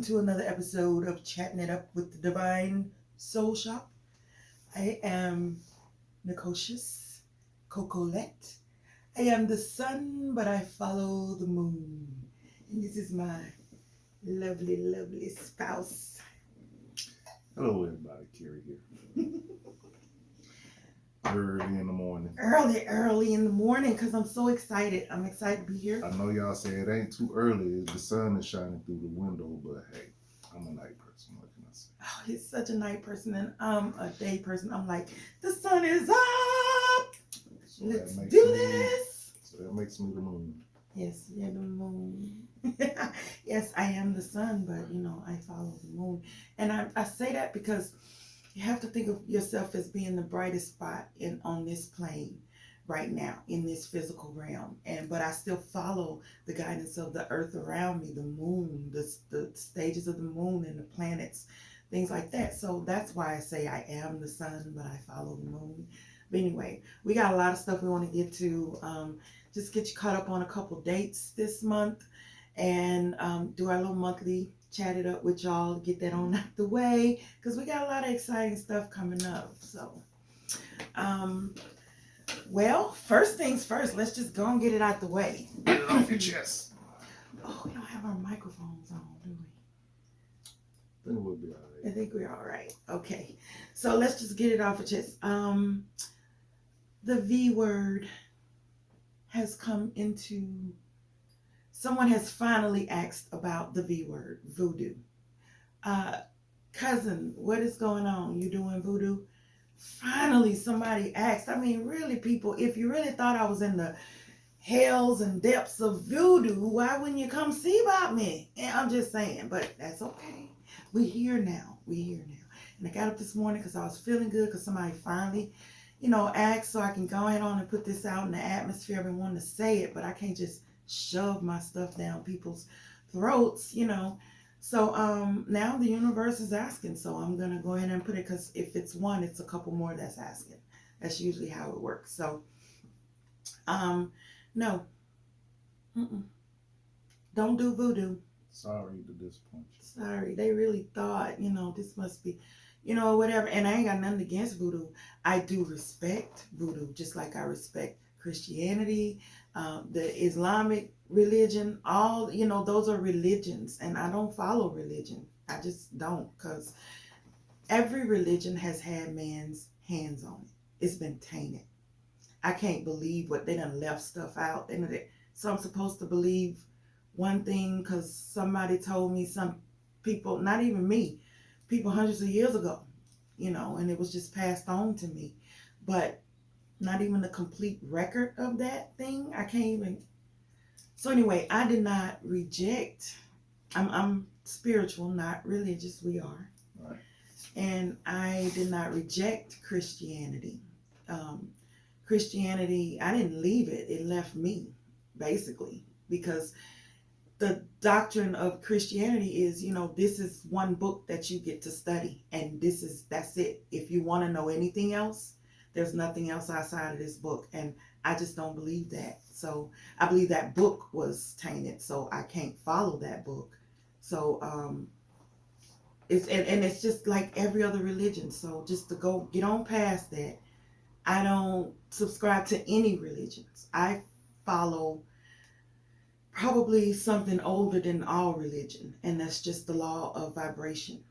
welcome to another episode of Chatting It Up with the Divine Soul Shop. I am Nicocious Cocolette. I am the sun, but I follow the moon. And this is my lovely, lovely spouse. Hello, everybody. Kerry here. Early in the morning. Early in the morning because I'm so excited. I'm excited to be here. I know y'all say it ain't too early. The sun is shining through the window, but hey, I'm a night person. What can I say? Oh, he's such a night person and I'm a day person. I'm like, the sun is up. So Let's that makes do me, this. So that makes me the moon. Yes, you're the moon. Yes, I am the sun, but I follow the moon. And I say that because you have to think of yourself as being the brightest spot on this plane right now in this physical realm. But I still follow the guidance of the earth around me, the moon, the stages of the moon and the planets, things like that. So that's why I say I am the sun, but I follow the moon. But anyway, we got a lot of stuff we want to get to. Just get you caught up on a couple dates this month and do our little monthly chat it up with y'all, get that on out the way because we got a lot of exciting stuff coming up. So well, first things first, let's just go and get it out the way. Get it off your chest. Oh, we don't have our microphones on, do we? Then we'll be all I right. think we're all right. Okay, so let's just get it off our chest. The V word has come into, someone has finally asked about the V word, voodoo. Cousin, what is going on? You doing voodoo? Finally, somebody asked. I mean, really, people, if you really thought I was in the hells and depths of voodoo, why wouldn't you come see about me? And I'm just saying, but that's okay. We're here now. And I got up this morning because I was feeling good because somebody finally, asked so I can go ahead on and put this out in the atmosphere. I've been wanting to say it, but I can't just shove my stuff down people's throats, So now the universe is asking, so I'm going to go ahead and put it because if it's one, it's a couple more that's asking. That's usually how it works. So no. Mm-mm. Don't do voodoo. Sorry to disappoint you. Sorry. They really thought, this must be, whatever. And I ain't got nothing against voodoo. I do respect voodoo, just like I respect Christianity, the Islamic religion, all, those are religions. And I don't follow religion. I just don't, because every religion has had man's hands on it. It's been tainted. I can't believe what they done left stuff out. So I'm supposed to believe one thing because somebody told me, some people, not even me, people hundreds of years ago, and it was just passed on to me. But not even a complete record of that thing. I can't even. So anyway, I did not reject. I'm spiritual, not religious. We are. Right. And I did not reject Christianity. Christianity, I didn't leave it. It left me, basically, because the doctrine of Christianity is, this is one book that you get to study, and that's it. If you want to know anything else, there's nothing else outside of this book, and I just don't believe that. So I believe that book was tainted, so I can't follow that book. So it's just like every other religion. So just to go get on past that, I don't subscribe to any religions. I follow probably something older than all religion, and that's just the law of vibration.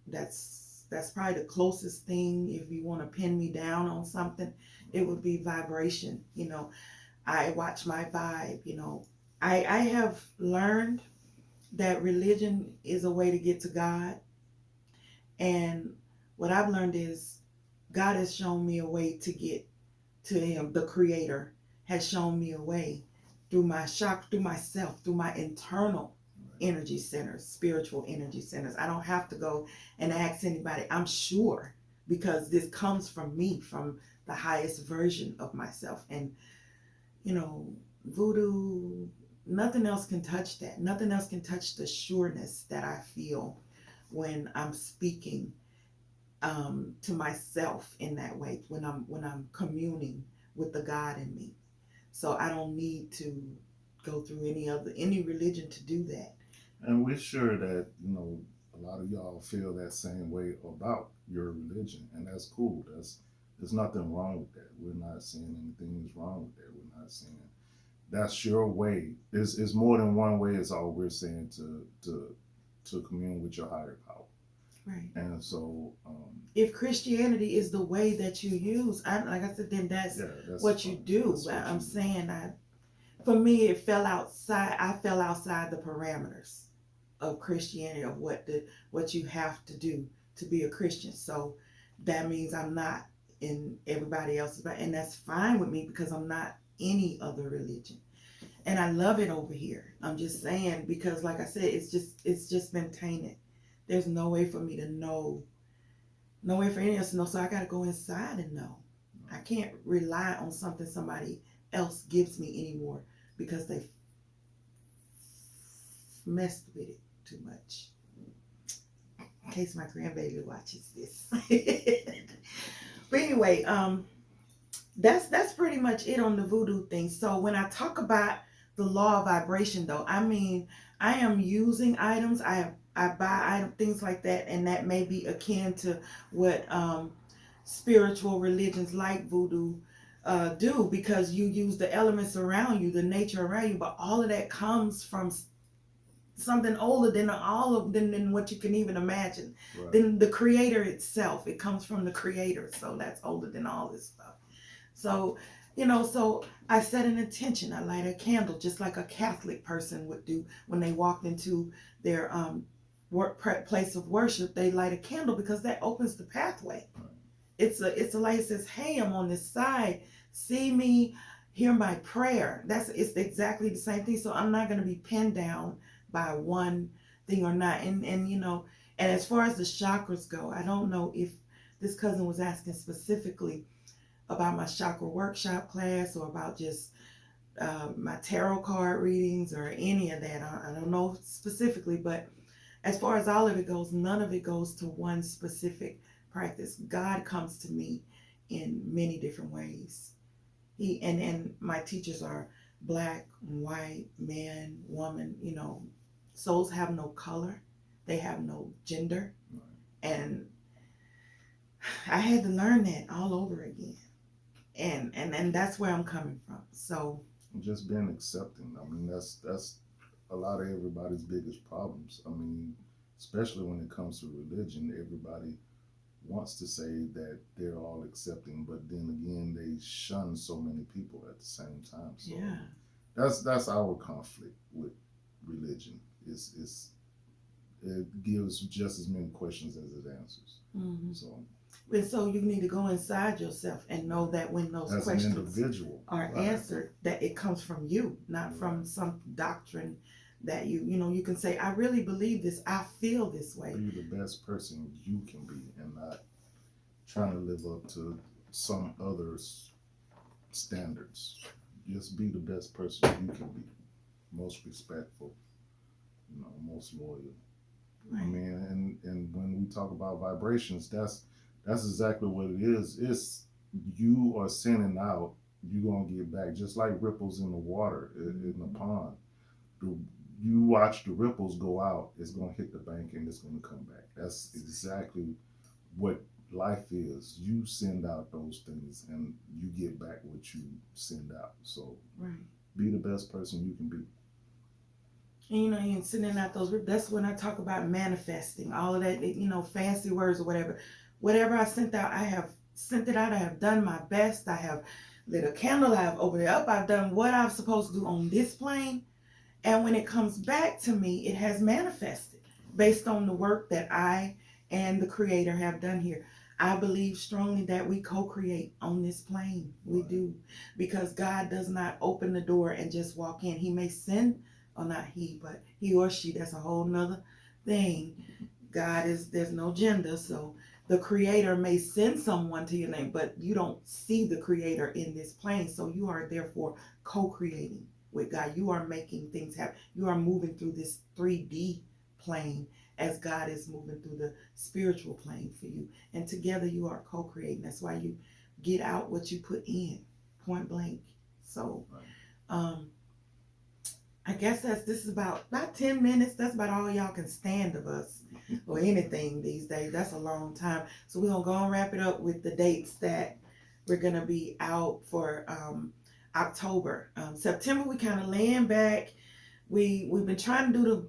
That's probably the closest thing. If you want to pin me down on something, it would be vibration. I watch my vibe. I have learned that religion is a way to get to God, and what I've learned is God has shown me a way to get to Him. The Creator has shown me a way through my through myself, through my internal energy centers, spiritual energy centers. I don't have to go and ask anybody. I'm sure, because this comes from me, from the highest version of myself. And, voodoo, nothing else can touch that. Nothing else can touch the sureness that I feel when I'm speaking to myself in that way, when I'm communing with the God in me. So I don't need to go through any religion to do that. And we're sure that, a lot of y'all feel that same way about your religion, and that's cool. There's nothing wrong with that. We're not saying anything is wrong with that. We're not saying that's your way. It's more than one way. Is all we're saying to commune with your higher power. Right. And so, If Christianity is the way that you use, like I said, then that's yeah, that's what you fine. do. That's what I'm you do. saying, for me, it fell outside. I fell outside the parameters of Christianity, of what you have to do to be a Christian. So that means I'm not in everybody else's, and that's fine with me because I'm not any other religion, and I love it over here. I'm just saying, because like I said, it's just been tainted. There's no way for me to know, no way for any of us to know. So I got to go inside and know. I can't rely on something somebody else gives me anymore because they messed with it too much. In case my grandbaby watches this. But anyway, that's pretty much it on the voodoo thing. So when I talk about the law of vibration, though, I mean, I am using items. I buy item things like that, and that may be akin to what spiritual religions like voodoo do, because you use the elements around you, the nature around you, but all of that comes from something older than all of them, than what you can even imagine. Right. Than the creator itself. It comes from the creator, so that's older than all this stuff. So, so I set an intention. I light a candle, just like a Catholic person would do when they walked into their place of worship. They light a candle because that opens the pathway. It's a light that says, "Hey, I'm on this side. See me, hear my prayer." It's exactly the same thing. So I'm not going to be pinned down by one thing or not. And as far as the chakras go, I don't know if this cousin was asking specifically about my chakra workshop class, or about just my tarot card readings, or any of that. I don't know specifically, but as far as all of it goes, none of it goes to one specific practice. God comes to me in many different ways. And my teachers are black, white, man, woman. Souls have no color, they have no gender, and I had to learn that all over again. And that's where I'm coming from. So Just being accepting. I mean, that's a lot of everybody's biggest problems. I mean, especially when it comes to religion, everybody wants to say that they're all accepting, but then again, they shun so many people at the same time. So yeah. that's our conflict with religion. Is it gives just as many questions as it answers. Mm-hmm. So And so you need to go inside yourself and know that when those as an questions individual, are right, answered, that it comes from you, not from right, some doctrine that you can say, "I really believe this. I feel this way." be the best person you can be, and not trying to live up to some others' standards. Just be the best person you can be, most respectful, most loyal. I Right. mean, and when we talk about vibrations, that's exactly what it is. It's you are sending out, you're gonna get back, just like ripples in the water in the pond. The, you watch the ripples go out, it's gonna hit the bank and it's gonna come back. That's exactly what life is. You send out those things and you get back what you send out. So Right. be the best person you can be. And and sending out those, that's when I talk about manifesting, all of that, fancy words or whatever. Whatever I sent out, I have sent it out. I have done my best. I have lit a candle. I have opened it up. I've done what I'm supposed to do on this plane. And when it comes back to me, it has manifested based on the work that I and the Creator have done here. I believe strongly that we co-create on this plane. We do. Because God does not open the door and just walk in. He may send, or not he, but he or she, that's a whole nother thing. There's no gender. So the Creator may send someone to your name, but you don't see the Creator in this plane. So you are therefore co-creating with God. You are making things happen. You are moving through this 3D plane as God is moving through the spiritual plane for you. And together you are co-creating. That's why you get out what you put in, point blank. So, I guess this is about 10 minutes. That's about all y'all can stand of us or anything these days. That's a long time. So we're gonna go and wrap it up with the dates that we're gonna be out for October. September we kind of laying back. We've been trying to do the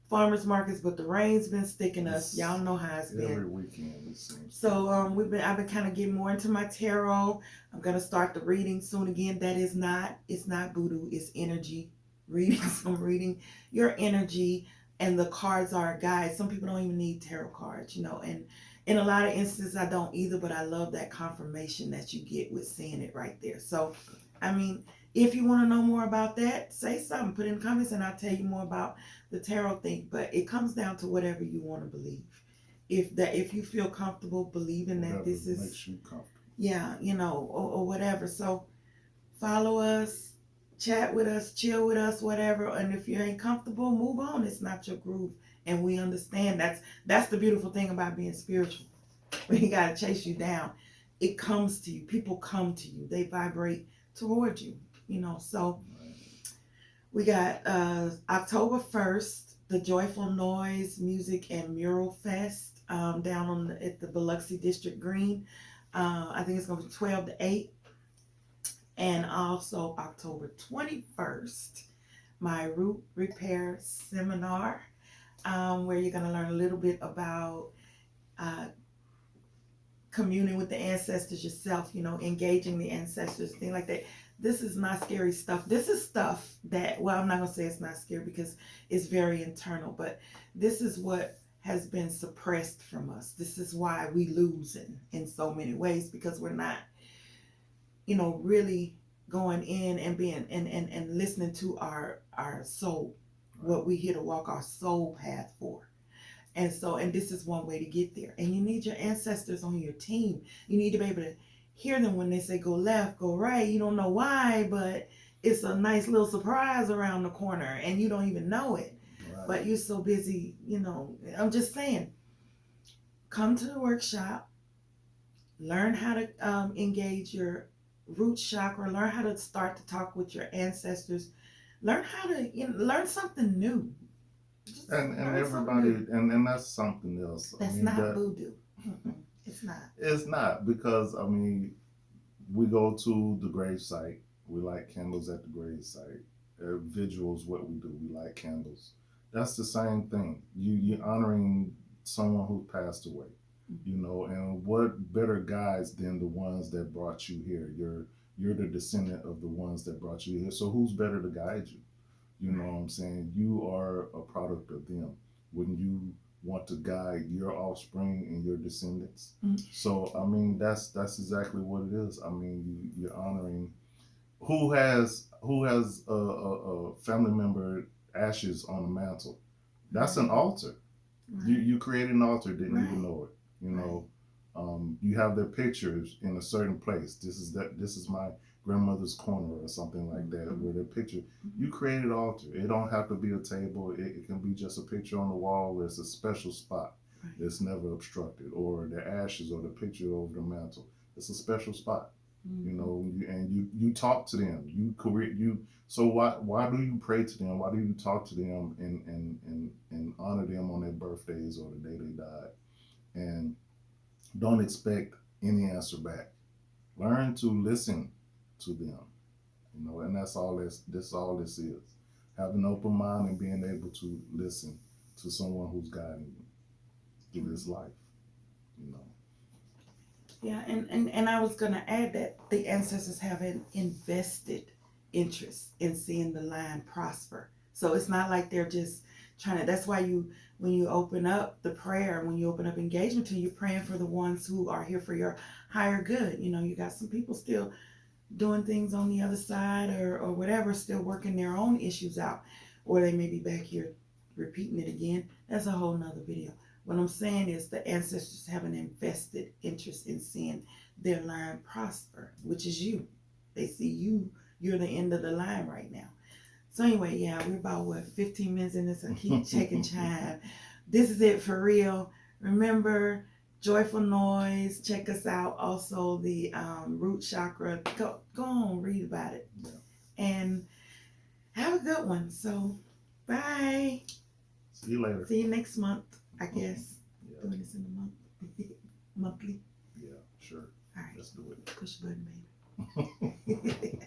farmers markets, but the rain's been sticking us. Y'all know how it's been. Every weekend it seems. So I've been kind of getting more into my tarot. I'm gonna start the reading soon again. That is not it's not voodoo, it's energy reading. So I'm reading your energy, and the cards are a guide. Some people don't even need tarot cards, and in a lot of instances I don't either, but I love that confirmation that you get with seeing it right there. So I mean, if you want to know more about that, say something, put in the comments, and I'll tell you more about the tarot thing. But it comes down to whatever you want to believe. If you feel comfortable believing Whatever that this is makes you comfortable. yeah, or whatever. So follow us, chat with us, chill with us, whatever. And if you ain't comfortable, move on. It's not your groove, and we understand. That's the beautiful thing about being spiritual. We ain't gotta chase you down. It comes to you. People come to you. They vibrate towards you. So we got October 1st, the Joyful Noise Music and Mural Fest down at the Biloxi District Green. I think it's going to be 12 to 8. And also October 21st, my root repair seminar, where you're going to learn a little bit about uh, communing with the ancestors yourself, engaging the ancestors, things like that. This is not scary stuff. This is stuff that, well, I'm not going to say it's not scary because it's very internal, but this is what has been suppressed from us. This is why we losing in so many ways, because we're not, really going in and being and listening to our soul, what we here to walk our soul path for. And this is one way to get there. And you need your ancestors on your team. You need to be able to hear them when they say go left, go right. You don't know why, but it's a nice little surprise around the corner and you don't even know it. Right. But you're so busy, I'm just saying, come to the workshop, learn how to engage your root chakra, learn how to start to talk with your ancestors, learn how to learn something new. And everybody, and that's something else. That's not voodoo. It's not. It's not, because we go to the grave site. We light candles at the grave site. Vigils, what we do. We light candles. That's the same thing. You're honoring someone who passed away. And what better guides than the ones that brought you here? You're the descendant of the ones that brought you here. So who's better to guide you? You know what I'm saying? You are a product of them. When you want to guide your offspring and your descendants. Mm-hmm. So that's exactly what it is. You're honoring who has a family member ashes on a mantle. That's an altar. Right. You created an altar, didn't right. even know it. You have their pictures in a certain place. This is my grandmother's corner or something like that, mm-hmm. where their picture, you created an altar. It don't have to be a table. It can be just a picture on the wall where it's a special spot right. that's never obstructed, or the ashes or the picture over the mantle. It's a special spot, mm-hmm. And you talk to them. So why do you pray to them? Why do you talk to them and honor them on their birthdays or the day they died? And don't expect any answer back. Learn to listen to them, and that's all this is. Have an open mind and being able to listen to someone who's guiding you through this life, Yeah, and I was gonna add that the ancestors have an invested interest in seeing the line prosper. So it's not like they're just trying to, that's why when you open up the prayer, when you open up engagement to, you're praying for the ones who are here for your higher good. You got some people still doing things on the other side or whatever, still working their own issues out, or they may be back here repeating it again. That's a whole nother video. What I'm saying is the ancestors have an invested interest in seeing their line prosper, which is you. They see you're the end of the line right now. So anyway, yeah, we're about 15 minutes in this. I keep checking time. This is it for real. Remember, Joyful Noise. Check us out. Also, the root chakra. Go on, read about it. Yeah. And Have a good one. So, bye. See you later. See you next month, I guess. Yeah. Doing this in a month. Monthly. Yeah, sure. All right. Let's do it. Push the button, baby.